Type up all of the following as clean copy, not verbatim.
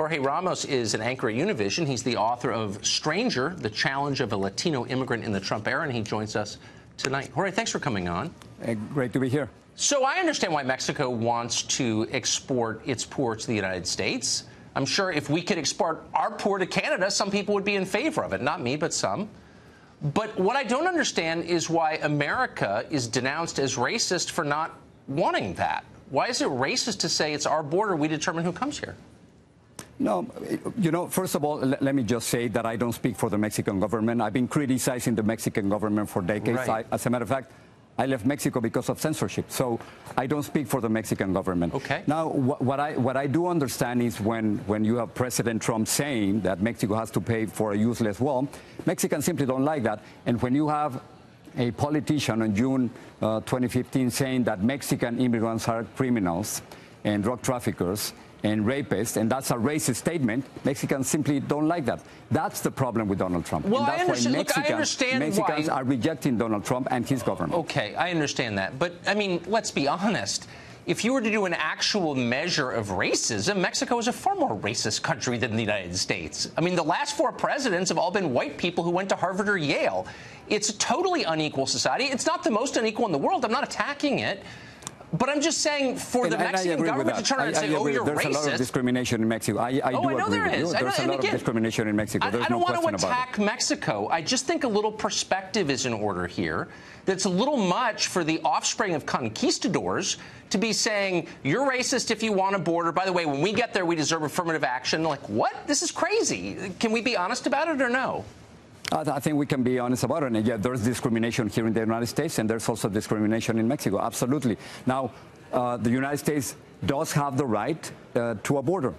Jorge Ramos is an anchor at Univision. He's the author of Stranger, The Challenge of a Latino Immigrant in the Trump Era, and he joins us tonight. Jorge, thanks for coming on. Great to be here. So I understand why Mexico wants to export its poor to the United States. I'm sure if we could export our poor to Canada, some people would be in favor of it. Not me, but some. But what I don't understand is why America is denounced as racist for not wanting that. Why is it racist to say it's our border, we determine who comes here? No, you know, first of all, let me just say that I don't speak for the Mexican government. I've been criticizing the Mexican government for decades. Right. As a matter of fact, I left Mexico because of censorship, so I don't speak for the Mexican government. Okay. Now, what I do understand is when you have President Trump saying that Mexico has to pay for a useless wall, Mexicans simply don't like that. And when you have a politician in June 2015 saying that Mexican immigrants are criminals and drug traffickers and rapists, and that's a racist statement, Mexicans simply don't like that. That's the problem with Donald Trump. Well, and that's I understand Mexicans are rejecting Donald Trump and his government. Okay, I understand that. But, I mean, let's be honest. If you were to do an actual measure of racism, Mexico is a far more racist country than the United States. I mean, the last 4 presidents have all been white people who went to Harvard or Yale. It's a totally unequal society. It's not the most unequal in the world. I'm not attacking it. But I'm just saying, for the Mexican government to turn around and say, oh, you're racist. There's a lot of discrimination in Mexico. I know there is. There's a lot of discrimination in Mexico. I don't want to attack Mexico. I just think a little perspective is in order here. That's a little much for the offspring of conquistadors to be saying, you're racist if you want a border. By the way, when we get there, we deserve affirmative action. Like, what? This is crazy. Can we be honest about it or no? I think we can be honest about it. And yet there's discrimination here in the United States, and there's also discrimination in Mexico. Absolutely. Now, the United States does have the right to a border,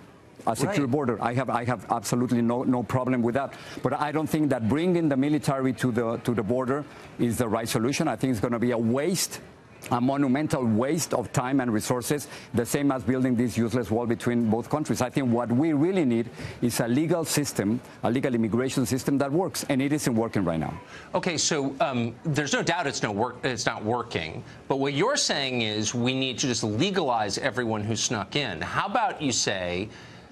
a secure border. I have absolutely no problem with that. But I don't think that bringing the military to the border is the right solution. I think it's going to be a monumental waste of time and resources, the same as building this useless wall between both countries. I think what we really need is a legal system, a legal immigration system that works, and it isn't working right now. Okay, so there's no doubt it's not working. But what you're saying is we need to just legalize everyone who snuck in. How about you say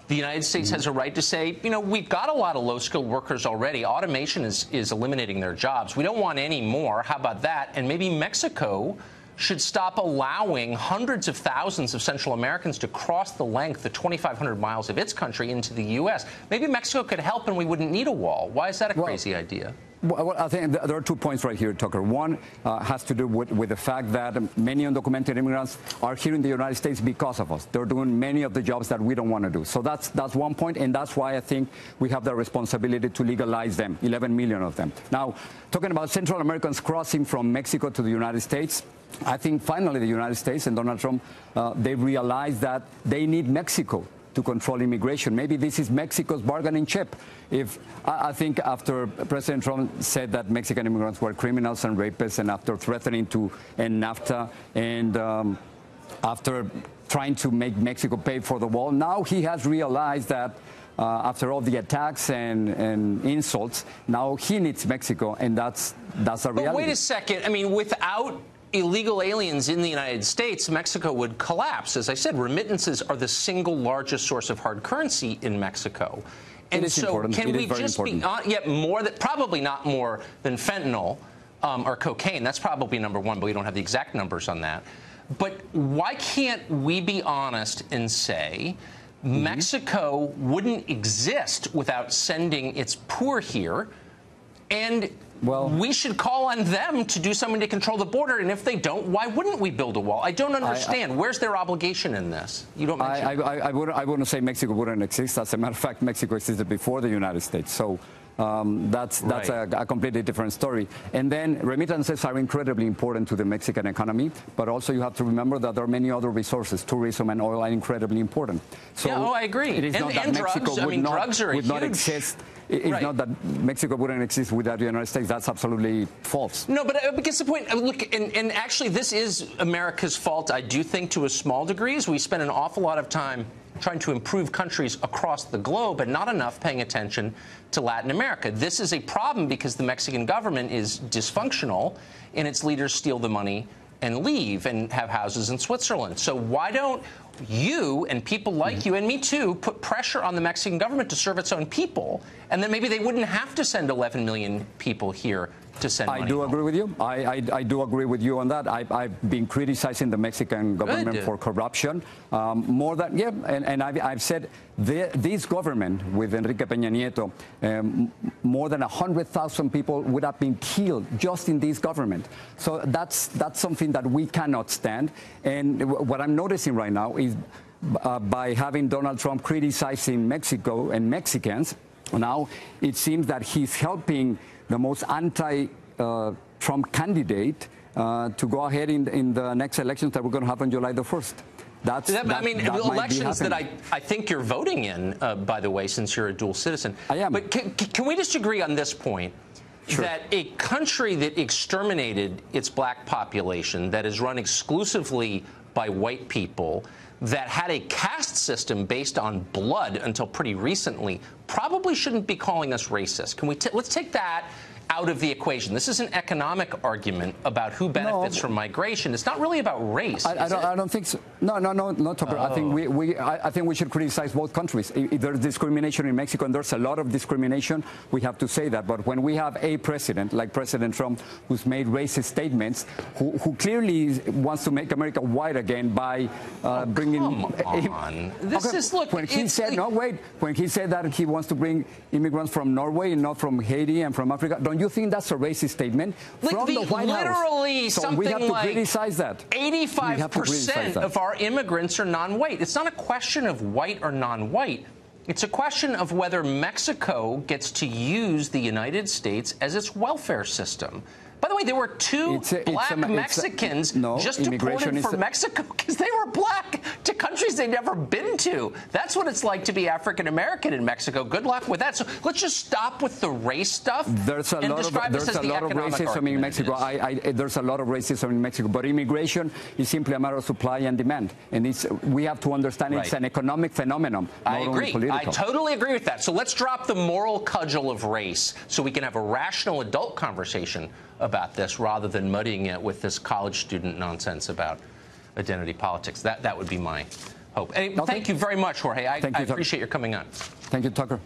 the United States has a right to say, you know, we've got a lot of low-skilled workers already. Automation is eliminating their jobs. We don't want any more. How about that? And maybe Mexico should stop allowing hundreds of thousands of Central Americans to cross the length of 2,500 miles of its country into the U.S. Maybe Mexico could help and we wouldn't need a wall. Why is that a crazy idea? Well, I think there are 2 points right here, Tucker. One has to do with the fact that many undocumented immigrants are here in the United States because of us. They're doing many of the jobs that we don't want to do. So that's 1 point, and that's why I think we have the responsibility to legalize them, 11 million of them. Now, talking about Central Americans crossing from Mexico to the United States, I think finally the United States and Donald Trump, they realized that they need Mexico to control immigration. Maybe this is Mexico's bargaining chip. I think after President Trump said that Mexican immigrants were criminals and rapists, and after threatening to end NAFTA, and after trying to make Mexico pay for the wall, now he has realized that after all the attacks and insults, now he needs Mexico, and that's a reality. But wait a second. I mean, without illegal aliens in the United States, Mexico would collapse. As I said, remittances are the single largest source of hard currency in Mexico. And so can we just be yet more that probably not more than fentanyl or cocaine? That's probably number 1, but we don't have the exact numbers on that. But why can't we be honest and say Mexico wouldn't exist without sending its poor here, and we should call on them to do something to control the border, and if they don't, why wouldn't we build a wall? I don't understand. Where's their obligation in this? You don't mention I wouldn't say Mexico wouldn't exist. As a matter of fact, Mexico existed before the United States. So that's a completely different story. And then remittances are incredibly important to the Mexican economy, but also you have to remember that there are many other resources. Tourism and oil are incredibly important. So yeah, I agree. It is not that Mexico would not exist. It's not that Mexico wouldn't exist without the United States. That's absolutely false. No, but I guess the point, look, and actually this is America's fault, I do think, to a small degree, is we spend an awful lot of time trying to improve countries across the globe and not enough paying attention to Latin America. This is a problem because the Mexican government is dysfunctional and its leaders steal the money and leave and have houses in Switzerland. So why don't you and people like you and me too put pressure on the Mexican government to serve its own people, and then maybe they wouldn't have to send 11 million people here to send money I do home. agree with you. I do agree with you on that. I've been criticizing the Mexican government for corruption more than, and I've said this government with Enrique Peña Nieto, more than 100,000 people would have been killed just in this government. So that's something that we cannot stand. And what I'm noticing right now is by having Donald Trump criticizing Mexico and Mexicans, now it seems that he's helping the most anti-Trump candidate to go ahead in the next elections that we're going to have on July the 1st. Elections that I think you're voting in, by the way, since you're a dual citizen. I am. But can we just agree on this point? Sure. That a country that exterminated its black population, that is run exclusively by white people, that had a caste system based on blood until pretty recently, probably shouldn't be calling us racist. Can we let's take that out of the equation. This is an economic argument about who benefits from migration. It's not really about race. I don't think so. No, Tucker. Oh. I think we should criticize both countries. If there's discrimination in Mexico, and there's a lot of discrimination, we have to say that. But when we have a president like President Trump, who's made racist statements, who clearly wants to make America white again by bringing. Come on. This is look. When he said when he said that he wants to bring immigrants from Norway and not from Haiti and from Africa, don't you think that's a racist statement from the White House? Literally, so something we have to like criticize that. 85% of our immigrants are non-white. It's not a question of white or non-white. It's a question of whether Mexico gets to use the United States as its welfare system. By the way, there were two black Mexicans just deported from Mexico because they were black to countries they'd never been to. That's what it's like to be African-American in Mexico. Good luck with that. So let's just stop with the race stuff. There's a lot of racism in Mexico. There's a lot of racism in Mexico. But immigration is simply a matter of supply and demand. And we have to understand it's an economic phenomenon, I agree. I totally agree with that. So let's drop the moral cudgel of race so we can have a rational adult conversation about this rather than muddying it with this college student nonsense about identity politics. That would be my hope. Thank you very much, Jorge. I appreciate your coming on. Thank you, Tucker.